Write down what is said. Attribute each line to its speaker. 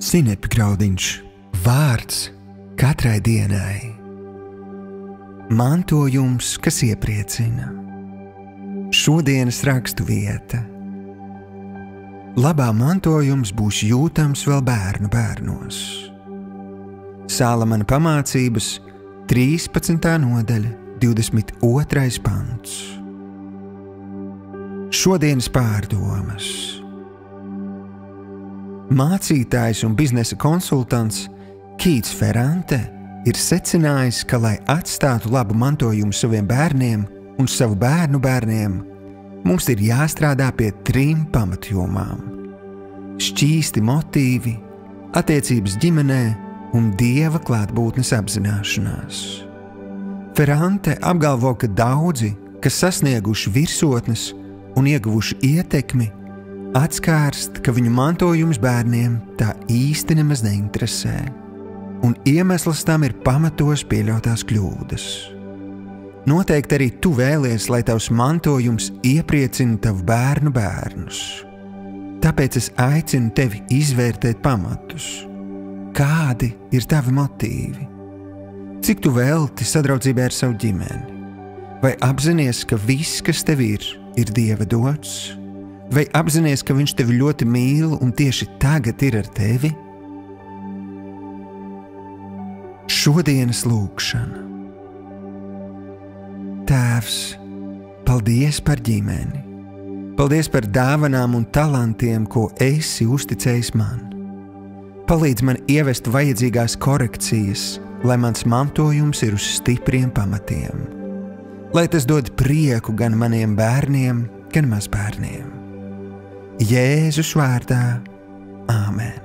Speaker 1: Sinepi graudiņš, vārds katrai dienai. Mantojums, kas iepriecina. Šodienas rakstu vieta. Labā mantojums būs jūtams vēl bērnu bērnos. Salamana pamācības 13. nodaļa, 22. pants. Šodienas pārdomas. Mācītājs un biznesa konsultants Keits Ferrante ir secinājis, ka, lai atstātu labu mantojumu saviem bērniem un savu bērnu bērniem, mums ir jāstrādā pie 3 pamatjomām – šķīsti motīvi, attiecības ģimenē un Dieva klātbūtnes apzināšanās. Ferrante apgalvo, ka daudzi, kas sasnieguši virsotnes un ieguvuši ietekmi, atskārst, ka viņu mantojums bērniem tā īsti nemaz neinteresē, un iemesls tam ir pamatos pieļautās kļūdas. Noteikti arī tu vēlies, lai tavs mantojums iepriecina tavu bērnu bērnus. Tāpēc es aicinu tevi izvērtēt pamatus. Kādi ir tavi motīvi? Cik tu velti sadraudzībai ar savu ģimeni? Vai apzinies, ka viss, kas tev ir Dieva dots? Vai apzinies, ka viņš tevi ļoti mīl un tieši tagad ir ar tevi? Šodienas lūgšana. Tēvs, paldies par ģimeni. Paldies par dāvanām un talantiem, ko esi uzticējis man. Palīdz man ievest vajadzīgās korekcijas, lai mans mantojums ir uz stipriem pamatiem. Lai tas dod prieku gan maniem bērniem, gan mazbērniem. Jēzus vārdā. Āmen.